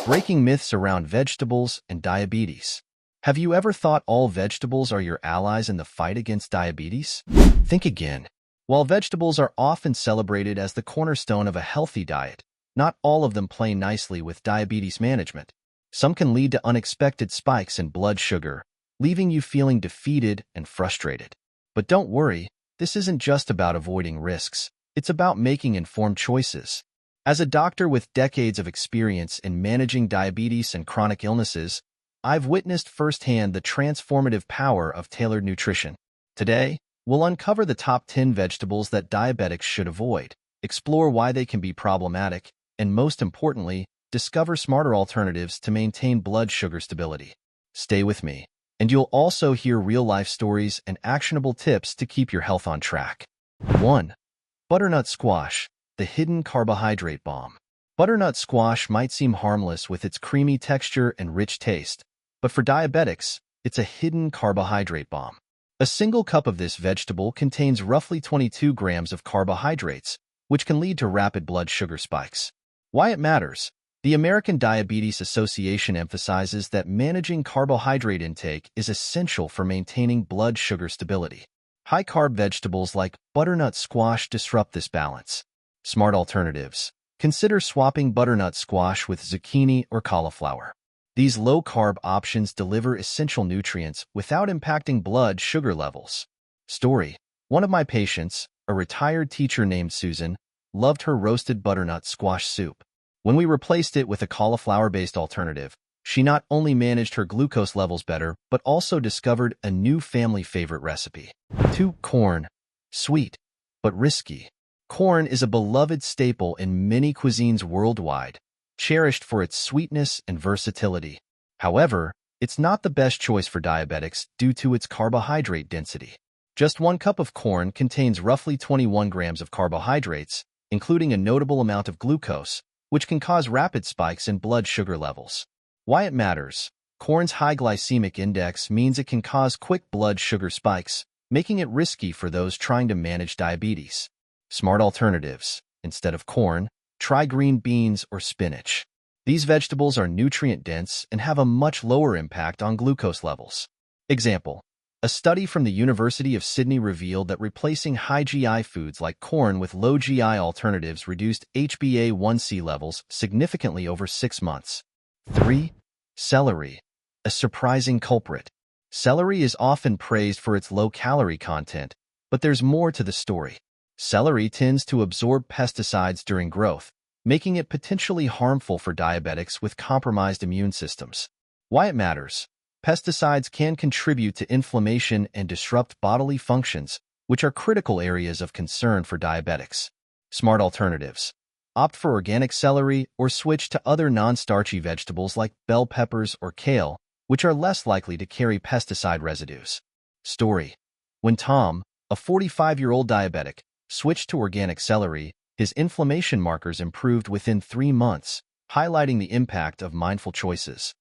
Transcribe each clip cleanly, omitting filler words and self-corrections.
Breaking myths around vegetables and diabetes. Have you ever thought all vegetables are your allies in the fight against diabetes? Think again. While vegetables are often celebrated as the cornerstone of a healthy diet, not all of them play nicely with diabetes management. Some can lead to unexpected spikes in blood sugar, leaving you feeling defeated and frustrated. But don't worry, this isn't just about avoiding risks. It's about making informed choices. As a doctor with decades of experience in managing diabetes and chronic illnesses, I've witnessed firsthand the transformative power of tailored nutrition. Today, we'll uncover the top 10 vegetables that diabetics should avoid, explore why they can be problematic, and most importantly, discover smarter alternatives to maintain blood sugar stability. Stay with me, and you'll also hear real-life stories and actionable tips to keep your health on track. 1. Butternut squash, the hidden carbohydrate bomb. Butternut squash might seem harmless with its creamy texture and rich taste, but for diabetics, it's a hidden carbohydrate bomb. A single cup of this vegetable contains roughly 22 grams of carbohydrates, which can lead to rapid blood sugar spikes. Why it matters? The American Diabetes Association emphasizes that managing carbohydrate intake is essential for maintaining blood sugar stability. High-carb vegetables like butternut squash disrupt this balance. Smart alternatives. Consider swapping butternut squash with zucchini or cauliflower. These low-carb options deliver essential nutrients without impacting blood sugar levels. Story. One of my patients, a retired teacher named Susan, loved her roasted butternut squash soup. When we replaced it with a cauliflower-based alternative, she not only managed her glucose levels better, but also discovered a new family favorite recipe. 2. Corn. Sweet, but risky. Corn is a beloved staple in many cuisines worldwide, cherished for its sweetness and versatility. However, it's not the best choice for diabetics due to its carbohydrate density. Just 1 cup of corn contains roughly 21 grams of carbohydrates, including a notable amount of glucose, which can cause rapid spikes in blood sugar levels. Why it matters? Corn's high glycemic index means it can cause quick blood sugar spikes, making it risky for those trying to manage diabetes. Smart alternatives. Instead of corn, try green beans or spinach. These vegetables are nutrient-dense and have a much lower impact on glucose levels. Example. A study from the University of Sydney revealed that replacing high GI foods like corn with low GI alternatives reduced HbA1c levels significantly over 6 months. 3. Celery. A surprising culprit. Celery is often praised for its low-calorie content, but there's more to the story. Celery tends to absorb pesticides during growth, making it potentially harmful for diabetics with compromised immune systems. Why it matters? Pesticides can contribute to inflammation and disrupt bodily functions, which are critical areas of concern for diabetics. Smart alternatives. Opt for organic celery or switch to other non-starchy vegetables like bell peppers or kale, which are less likely to carry pesticide residues. Story. When Tom, a 45-year-old diabetic, switched to organic celery, his inflammation markers improved within 3 months, highlighting the impact of mindful choices.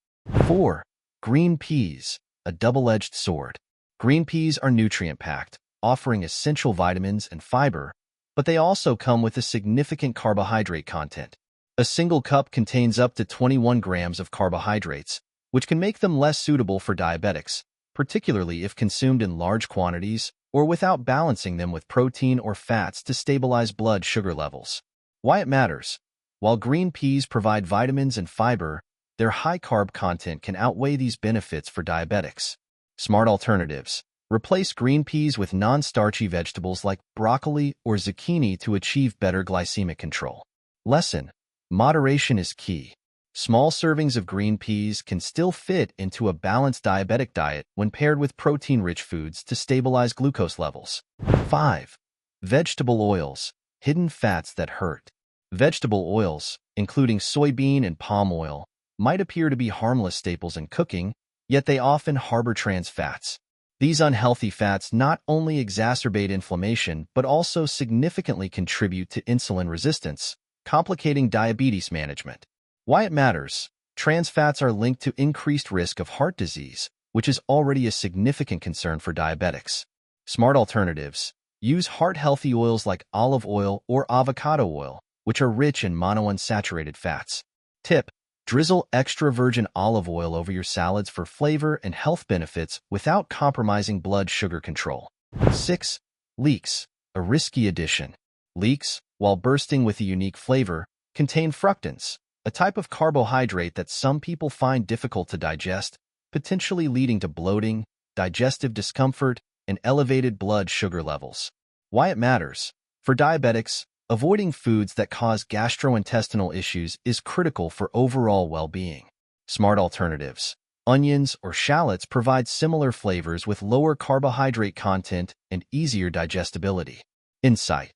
4. Green peas, a double-edged sword. Green peas are nutrient-packed, offering essential vitamins and fiber, but they also come with a significant carbohydrate content. A single cup contains up to 21 grams of carbohydrates, which can make them less suitable for diabetics, particularly if consumed in large quantities or without balancing them with protein or fats to stabilize blood sugar levels. Why it matters? While green peas provide vitamins and fiber, their high carb content can outweigh these benefits for diabetics. Smart alternatives. Replace green peas with non-starchy vegetables like broccoli or zucchini to achieve better glycemic control. Lesson. Moderation is key. Small servings of green peas can still fit into a balanced diabetic diet when paired with protein-rich foods to stabilize glucose levels. 5. Vegetable oils, hidden fats that hurt. Vegetable oils, including soybean and palm oil, might appear to be harmless staples in cooking, yet they often harbor trans fats. These unhealthy fats not only exacerbate inflammation but also significantly contribute to insulin resistance, complicating diabetes management. Why it matters? Trans fats are linked to increased risk of heart disease, which is already a significant concern for diabetics. Smart alternatives. Use heart-healthy oils like olive oil or avocado oil, which are rich in monounsaturated fats. Tip. Drizzle extra virgin olive oil over your salads for flavor and health benefits without compromising blood sugar control. 6. Leeks, a risky addition. Leeks, while bursting with a unique flavor, contain fructans, a type of carbohydrate that some people find difficult to digest, potentially leading to bloating, digestive discomfort, and elevated blood sugar levels. Why it matters? For diabetics, avoiding foods that cause gastrointestinal issues is critical for overall well-being. Smart alternatives. Onions or shallots provide similar flavors with lower carbohydrate content and easier digestibility. Insight.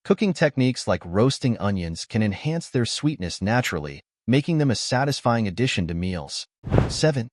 Cooking techniques like roasting onions can enhance their sweetness naturally, making them a satisfying addition to meals. 7.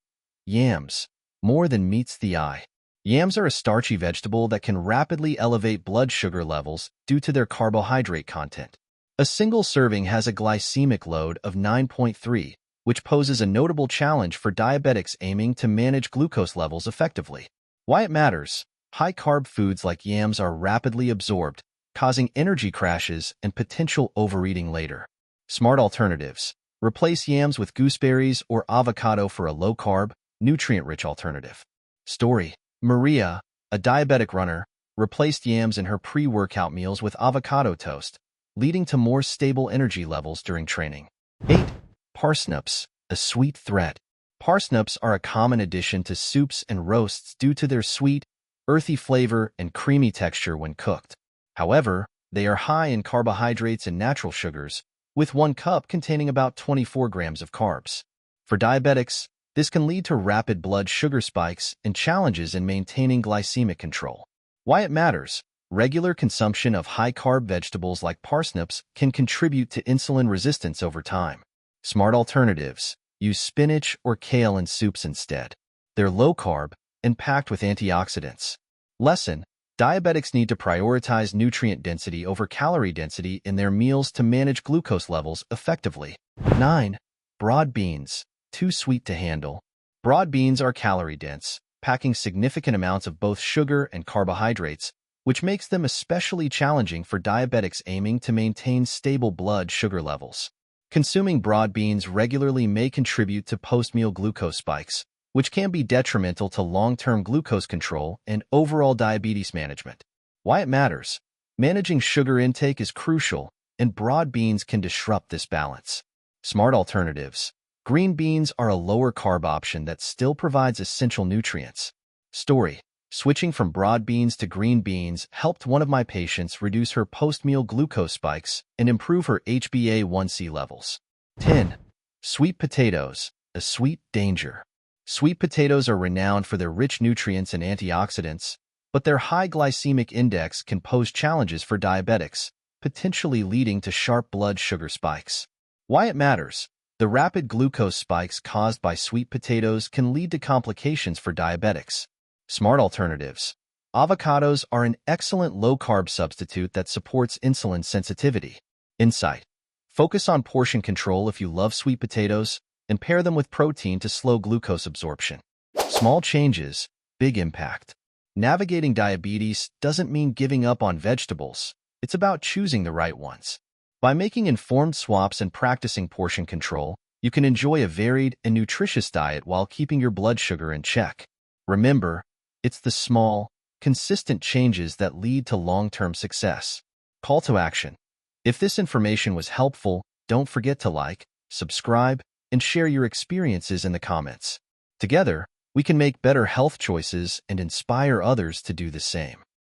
Yams. More than meets the eye. Yams are a starchy vegetable that can rapidly elevate blood sugar levels due to their carbohydrate content. A single serving has a glycemic load of 9.3, which poses a notable challenge for diabetics aiming to manage glucose levels effectively. Why it matters? High-carb foods like yams are rapidly absorbed, causing energy crashes and potential overeating later. Smart alternatives. Replace yams with gooseberries or avocado for a low-carb, nutrient-rich alternative. Story. Maria, a diabetic runner, replaced yams in her pre-workout meals with avocado toast, leading to more stable energy levels during training. 8. Parsnips, a sweet threat. Parsnips are a common addition to soups and roasts due to their sweet, earthy flavor and creamy texture when cooked. However, they are high in carbohydrates and natural sugars, with 1 cup containing about 24 grams of carbs. For diabetics, this can lead to rapid blood sugar spikes and challenges in maintaining glycemic control. Why it matters? Regular consumption of high-carb vegetables like parsnips can contribute to insulin resistance over time. Smart alternatives. Use spinach or kale in soups instead. They're low-carb and packed with antioxidants. Lesson. Diabetics need to prioritize nutrient density over calorie density in their meals to manage glucose levels effectively. 9. Broad beans. Too sweet to handle. Broad beans are calorie-dense, packing significant amounts of both sugar and carbohydrates, which makes them especially challenging for diabetics aiming to maintain stable blood sugar levels. Consuming broad beans regularly may contribute to post-meal glucose spikes, which can be detrimental to long-term glucose control and overall diabetes management. Why it matters? Managing sugar intake is crucial, and broad beans can disrupt this balance. Smart alternatives. Green beans are a lower-carb option that still provides essential nutrients. Story. Switching from broad beans to green beans helped one of my patients reduce her post-meal glucose spikes and improve her HbA1c levels. 10. Sweet potatoes, a sweet danger. Sweet potatoes are renowned for their rich nutrients and antioxidants, but their high glycemic index can pose challenges for diabetics, potentially leading to sharp blood sugar spikes. Why it matters? The rapid glucose spikes caused by sweet potatoes can lead to complications for diabetics. Smart alternatives. Avocados are an excellent low-carb substitute that supports insulin sensitivity. Insight. Focus on portion control if you love sweet potatoes, and pair them with protein to slow glucose absorption. Small changes, big impact. Navigating diabetes doesn't mean giving up on vegetables. It's about choosing the right ones. By making informed swaps and practicing portion control, you can enjoy a varied and nutritious diet while keeping your blood sugar in check. Remember, it's the small, consistent changes that lead to long-term success. Call to action. If this information was helpful, don't forget to like, subscribe, and share your experiences in the comments. Together, we can make better health choices and inspire others to do the same.